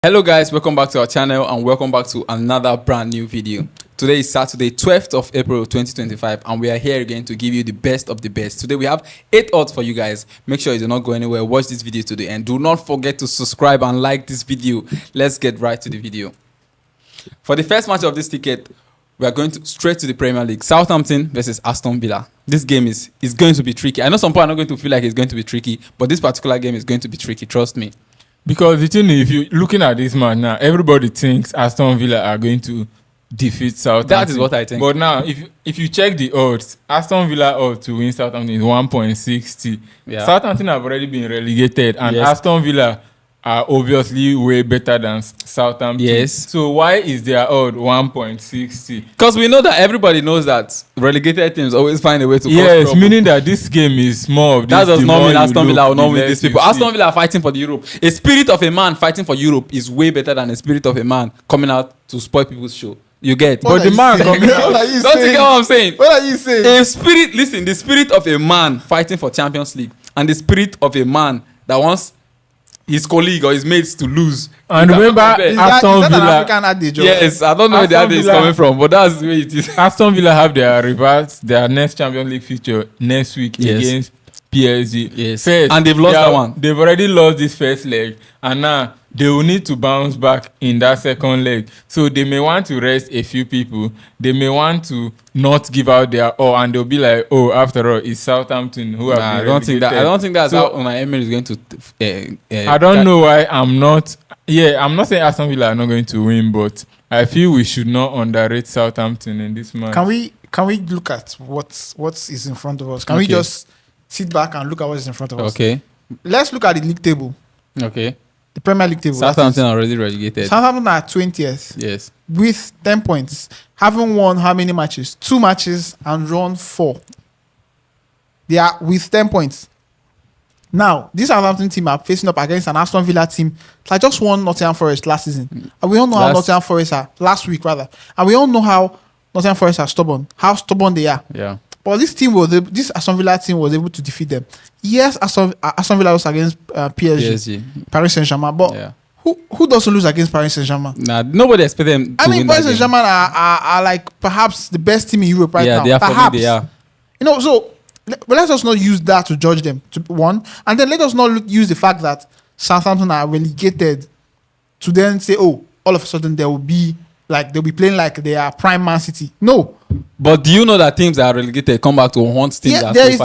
Hello guys, welcome back to our channel and welcome back to another brand new video. Today is Saturday 12th of April 2025 and we are here again to give you the best of the best. Today we have 8 odds for you guys. Make sure you do not go anywhere. Watch this video to the end. Do not forget to subscribe and like this video. Let's get right to the video. For the first match of this ticket, we are going straight to the Premier League. Southampton versus Aston Villa. This game is going to be tricky. I know some people are not going to feel like it's going to be tricky, but this particular game is going to be tricky, trust me. Because the thing is, if you're looking at this match now, everybody thinks Aston Villa are going to defeat Southampton. That is what I think. But now, if you check the odds, Aston Villa odds to win Southampton is 1.60. Yeah. Southampton have already been relegated, and yes, Aston Villa are obviously way better than Southampton. Yes. So why is their odd 1.60? Because we know that everybody knows that relegated teams always find a way to cause trouble. Meaning that this game is more of this. That does not mean Aston Villa will not win these people. Aston Villa are fighting for the Europe. A spirit of a man fighting for Europe is way better than a spirit of a man coming out to spoil people's show. You get? But the man coming out. Don't you get what I'm saying? What are you saying? A spirit, listen, the spirit of a man fighting for Champions League and the spirit of a man that wants his colleague or his mates to lose. And remember, Aston Villa. Yes, I don't know where the idea is coming from, but that's the way it is. Aston Villa have their next Champions League fixture next week against PSG. Yes, first, and they've lost that one. They've already lost this first leg, and now they will need to bounce back in that second leg. So they may want to rest a few people. They may want to not give out their all, and they'll be like, "Oh, after all, it's Southampton who have been relegated." I don't think that's how Unai Emery is going to. I don't know why I'm not. Yeah, I'm not saying Aston Villa are not going to win, but I feel we should not underrate Southampton in this match. Can we look at what is in front of us? Can we just sit back and look at what is in front of us? Okay. Let's look at the league table. Okay. The Premier League table. Southampton are already relegated. Southampton are 20th. Yes. With 10 points. Having won how many matches? 2 matches and drawn 4. They are with 10 points. Now, this Southampton team are facing up against an Aston Villa team that just won Nottingham Forest last season. And we all know how Nottingham Forest are, last week rather. And we all know how Nottingham Forest are stubborn. How stubborn they are. Yeah. But this Aston Villa team was able to defeat them. Yes, Aston Villa was against PSG, Paris Saint-Germain. But who doesn't lose against Paris Saint-Germain? Nah, nobody expects them to win. Paris Saint-Germain are like perhaps the best team in Europe right now. Yeah, perhaps. They are. So let us not use that to judge them, to one. And then let us not use the fact that Southampton are relegated to then say, oh, all of a sudden they'll be playing like they are prime Man City. No. But do you know that teams that are relegated come back to hunt teams? Yeah, there's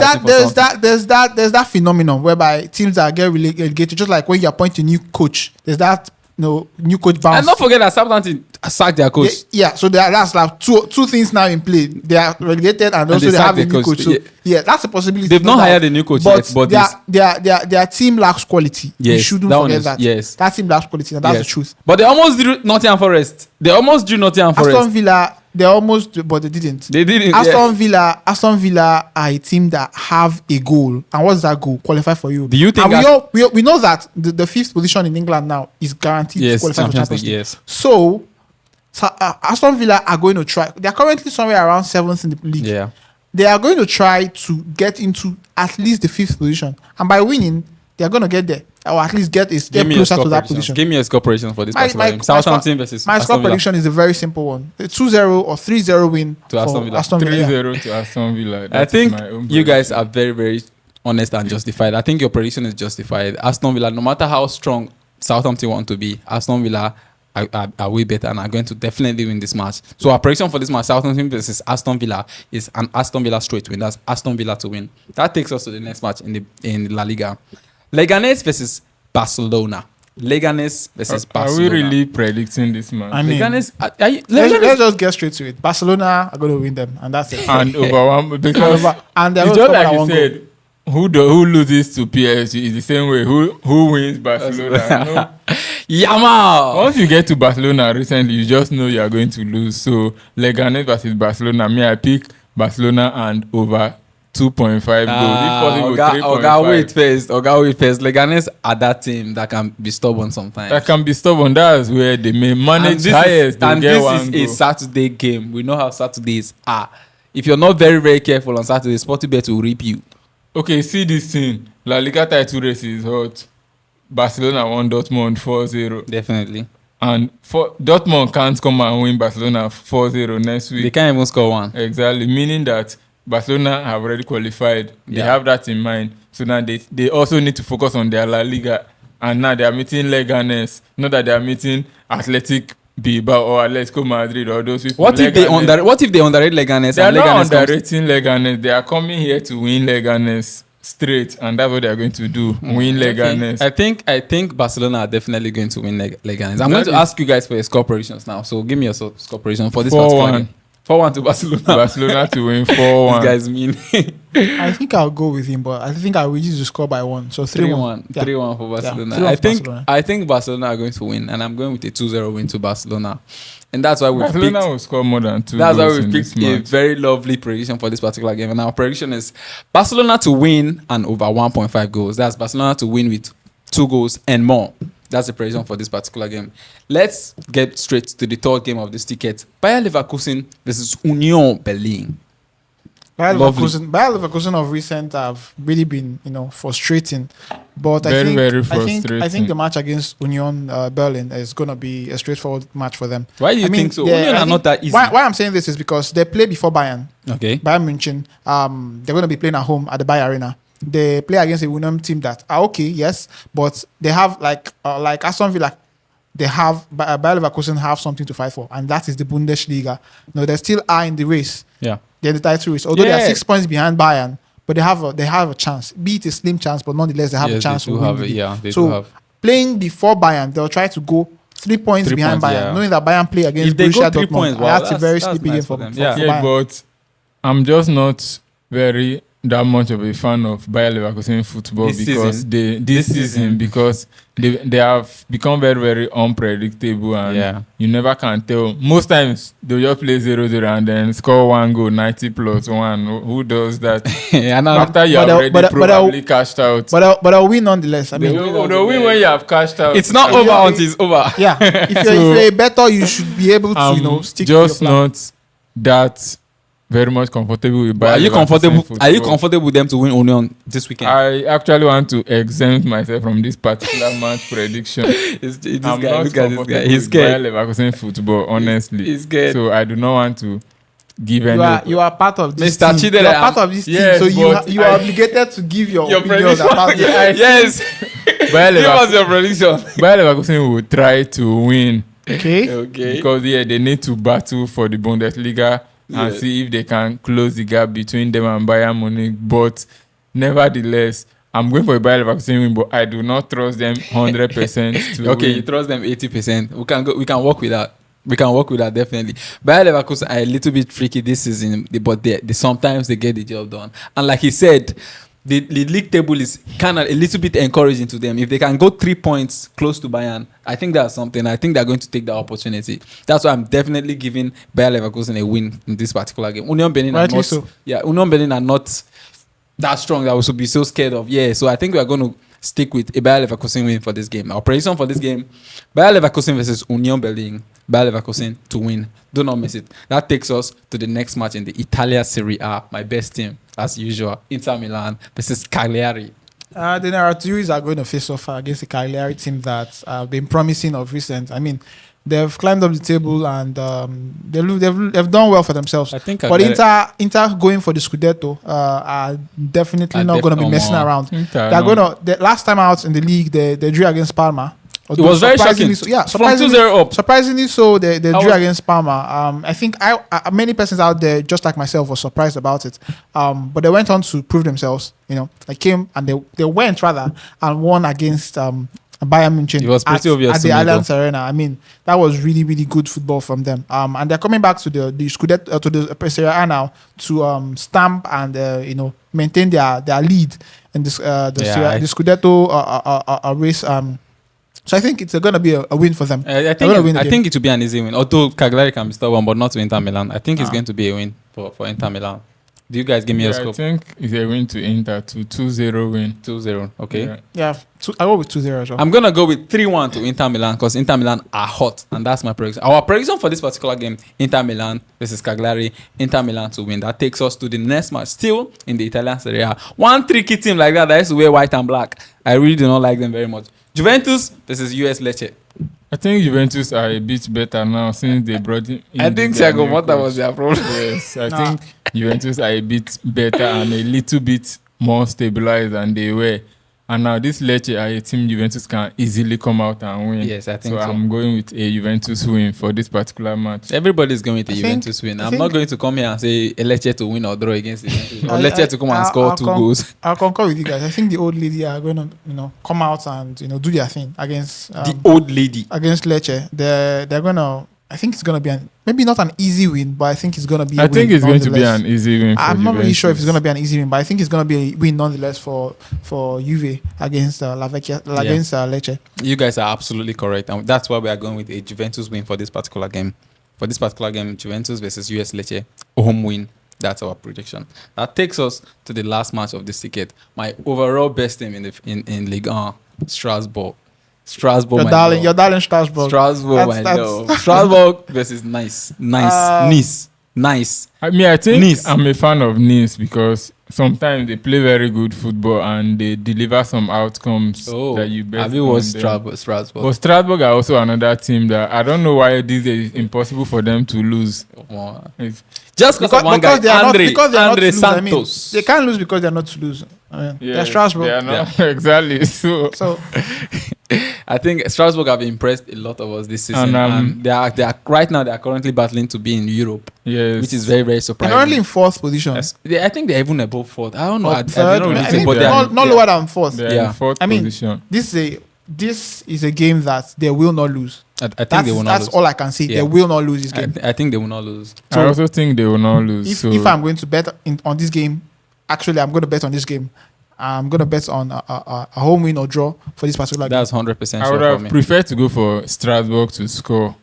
that phenomenon whereby teams that get relegated, just like when you appoint a new coach, there's that new coach bounce. And don't forget that Southampton sacked their coach. So that's like two things now in play. They are relegated and also they have a new coach. So that's a possibility. They've not hired a new coach yet, but their team lacks quality. Yes, you shouldn't forget that. Yes, that team lacks quality, and that's the truth. But they almost drew Nottingham Forest. Aston Villa. They almost, but they didn't. They didn't. Aston Villa are a team that have a goal, and what's that goal? Qualify for Europe. Do you think? And we know that the fifth position in England now is guaranteed to qualify for Champions League. Yes. So Aston Villa are going to try. They are currently somewhere around 7th in the league. Yeah. They are going to try to get into at least the 5th position, and by winning, they are going to get there, or at least get a step closer to that position. Give me a score prediction for this game. Southampton versus my score prediction is a very simple one: a 2-0 or 3-0 win to Aston Villa. 3-0 to Aston Villa. I think you guys are very, very honest and justified. I think your prediction is justified. Aston Villa, no matter how strong Southampton want to be, Aston Villa are way better and are going to definitely win this match. So our prediction for this match, Southampton versus Aston Villa, is an Aston Villa straight win. That's Aston Villa to win. That takes us to the next match in La Liga. Leganes versus Barcelona. Leganes versus Barcelona. Are we really predicting this match? I mean, Leganes, let's just get straight to it. Barcelona are going to win them, and that's it. And over one, because and it's just like you said, who loses to PSG is the same way. Who wins Barcelona? Yamal. Once you get to Barcelona recently, you just know you are going to lose. So Leganes versus Barcelona. I pick Barcelona and over 2.5 goals. If possible, 3.5. Wait first. Leganes are that team that can be stubborn sometimes. That's where they may manage highest. And this is a Saturday game. We know how Saturdays are. If you're not very, very careful on Saturday, Sportybet will rip you. Okay, see this thing. La Liga title race is hot. Barcelona won Dortmund 4-0. Definitely. And Dortmund can't come and win Barcelona 4-0 next week. They can't even score one. Exactly, meaning that Barcelona have already qualified. They have that in mind. So now they also need to focus on their La Liga. And now they are meeting Leganes. Not that they are meeting Athletic Bilbao or Atletico Madrid or those people. What if they underrate Leganes? They are and not Leganes underrating Leganes. They are coming here to win Leganes straight, and that's what they are going to do. Win Leganes. Okay. I think Barcelona are definitely going to win Leganes. I'm going to ask you guys for your score predictions now. So give me your score prediction for this particular game. 4-1 to Barcelona. Barcelona to win 4-1. This guy's mean. I think I'll go with him, but I think I'll reduce the score by 1. So 3-1. 3-1 for Barcelona. Yeah, I think Barcelona are going to win, and I'm going with a 2-0 win to Barcelona. And that's why we Barcelona will score more than 2 That's why goals we picked a very lovely prediction for this particular game. And our prediction is Barcelona to win and over 1.5 goals. That's Barcelona to win with 2 goals and more. That's the prediction for this particular game. Let's get straight to the third game of this ticket. Bayer Leverkusen versus Union Berlin. Bayer Leverkusen of recent have really been, frustrating. But I think the match against Union Berlin is going to be a straightforward match for them. Why do you think so? Union are not that easy. Why I'm saying this is because they play before Bayern. Okay. Bayern München. They're going to be playing at home at the Bayer Arena. They play against a Union team that are okay, yes, but they have like Aston Villa. They have Bayer Leverkusen have something to fight for, and that is the Bundesliga. No, they still are in the race. Yeah, they're in the title race. Although they are 6 points behind Bayern, but they have a chance. Be it a slim chance, but nonetheless they have a chance to win. They do have. Playing before Bayern, they'll try to go 3 points behind Bayern, knowing that Bayern play against if they Borussia go 3 Dortmund. points, that's a very sleepy game for them. Yeah, but I'm just not very that much of a fan of Bayer Leverkusen football this season because they have become very, very unpredictable, and you never can tell. Most times they'll just play 0-0 and then score 1 goal 90 plus 1. Who does that? After you have already probably cashed out. But I'll win nonetheless. I mean, they'll win when you have cashed out. It's not over until it's over. Yeah, if you're a better, you should be able to stick to your plan. Just not that very much comfortable with Bayer. Are you comfortable with them to win Union this weekend? I actually want to exempt myself from this particular match prediction. I'm not comfortable with Bayer Leverkusen football, honestly. He's scared. So I do not want to give any. You are part of this Mr. team. Chidele, You are part of this team, so you are obligated to give your opinions about it. Yes. Give us your prediction. Bayer Leverkusen will try to win. Okay. Because they need to battle for the Bundesliga and see if they can close the gap between them and Bayern Munich. But nevertheless, I'm going for a Bayer Leverkusen win, but I do not trust them 100% to Okay, win. you trust them 80%. We can work with that. We can work with that, definitely. Bayer Leverkusen are a little bit tricky this season, but they sometimes they get the job done. And like he said, the league table is kind of a little bit encouraging to them. If they can go 3 points close to Bayern, I think that's something. I think they're going to take that opportunity. That's why I'm definitely giving Bayer Leverkusen a win in this particular game. Union Berlin Union Berlin are not that strong that we should be so scared of. Yeah, so I think we are going to stick with a Bayer Leverkusen win for this game. Our prediction for this game, Bayer Leverkusen versus Union Berlin. Bayer Leverkusen to win. Do not miss it. That takes us to the next match in the Italia Serie A. My best team, as usual, Inter Milan versus Cagliari. The Nerazzurris are going to face off against the Cagliari team that have been promising of recent. I mean, they've climbed up the table and they've done well for themselves. I think but Inter going for the Scudetto are definitely not going to be messing around. The last time out in the league, they drew against Parma. It was very shocking. Surprisingly, from 2-0 up. Surprisingly so, they drew against Parma. I think many persons out there, just like myself, were surprised about it. But they went on to prove themselves. They came and they went rather and won against Bayern München. It was pretty obvious at the Allianz Arena. I mean, that was really, really good football from them. And they're coming back to the Scudetto, to the Serie A now to stamp and maintain their lead in the Scudetto race. So I think it's going to be a win for them. I think it will be an easy win. Although Cagliari can be stubborn, but not to Inter Milan. I think it's going to be a win for Inter Milan. Do you guys give me a score? I think it's a win to Inter, to 2-0 win. 2-0, okay. Yeah, I go with 2-0 as well. I'm going to go with 3-1 to Inter Milan because Inter Milan are hot, and that's my prediction. Our prediction for this particular game, Inter Milan versus Cagliari, Inter Milan to win. That takes us to the next match, still in the Italian Serie A. One tricky team like that used to wear white and black. I really do not like them very much. Juventus versus US Lecce. I think Juventus are a bit better now since they brought in. I think their Thiago new Motta coach. was their problem. Yes, I think Juventus are a bit better and a little bit more stabilized than they were. And now this Lecce are a team Juventus can easily come out and win. Yes, I think so. I'm going with a Juventus win for this particular match. Everybody's going with the I Juventus think- win. I I'm think- not going to come here and say Lecce to win or draw against Juventus. Or I- Lecce to come and score I'll 2 con- goals. I'll concur with you guys. I think the old lady are going to, come out and do their thing against The old lady. against Lecce. They're going to. I think it's going to be maybe not an easy win, but I think it's going to be. I think it's going to be nonetheless. an easy win for I'm not really sure if it's Juventus. going to be an easy win, but I think it's going to be a win nonetheless for Juve against against Lecce. You guys are absolutely correct. And that's why we are going with a Juventus win for this particular game. For this particular game, Juventus versus US Lecce, home win. That's our prediction. That takes us to the last match of this ticket. My overall best team in Ligue 1, Strasbourg. Strasbourg, Your my darling, love. your darling Strasbourg. Strasbourg, my That's- love. Strasbourg versus Nice. Nice. Nice. I think Nice. I'm a fan of Nice because sometimes they play very good football and they deliver some outcomes that you bet have you on watched them. Strasbourg? But Strasbourg are also another team that I don't know why these days it's impossible for them to lose. It's- Just because of one guy, they are not, Andre, because they are not Andre to lose, I mean, Santos. they can't lose because they're not to lose. They're yes, Strasbourg. They are not exactly. So I think Strasbourg have impressed a lot of us this season, and they are right now. They are currently battling to be in Europe, yes, which is very very They're surprising. currently in 4th position. Yes. I think they're even above 4th. I don't know. I Third, don't really I think, mean, but they are not lower than 4th. they're Yeah. in 4th I mean, position. This is a game that they will not lose. I think they will not That's lose. all I can say. Yeah. They will not lose this game. I think they will not lose. I also think they will not lose. If I'm going to bet on this game, actually, I'm going to bet on this game. I'm going to bet on a home win or draw for this particular game. That's 100% I sure would for have me. preferred to go for Strasbourg to score.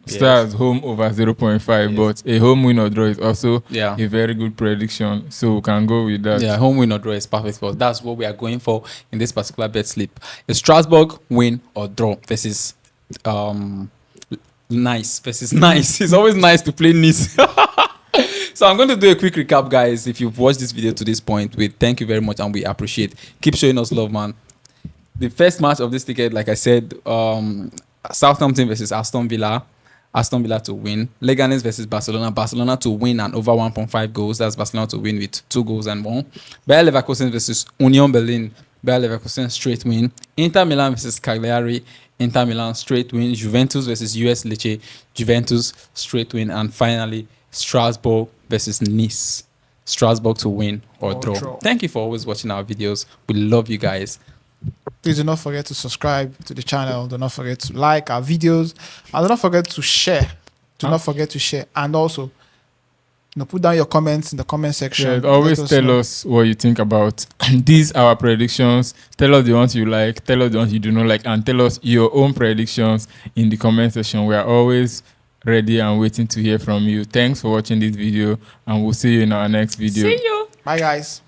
Yes. Stars home over 0.5, Yes. but a home win or draw is also Yeah. a very good prediction. So we can go with that. Yeah, home win or draw is perfect for us. That's what we are going for in this particular bet slip. A Strasbourg win or draw versus Nice versus Nice. It's always nice to play Nice. So I'm going to do a quick recap, guys. If you've watched this video to this point, we thank you very much and we appreciate. Keep showing us love, man. The first match of this ticket, like I said, Southampton versus Aston Villa. Aston Villa to win. Leganes versus Barcelona. Barcelona to win and over 1.5 goals. That's Barcelona to win with 2 goals and 1. Bayer Leverkusen versus Union Berlin. Bayer Leverkusen straight win. Inter Milan versus Cagliari. Inter Milan straight win. Juventus versus US Lecce. Juventus straight win. And finally, Strasbourg versus Nice. Strasbourg to win or draw. Thank you for always watching our videos. We love you guys. Please do not forget to subscribe to the channel. Do not forget to like our videos. And do not forget to share. Do not forget to share. And also, put down your comments in the comment section. Yeah, always Let tell know. us what you think about these our predictions. Tell us the ones you like, tell us the ones you do not like, and tell us your own predictions in the comment section. We are always ready and waiting to hear from you. Thanks for watching this video, and we'll see you in our next video. See you. Bye, guys.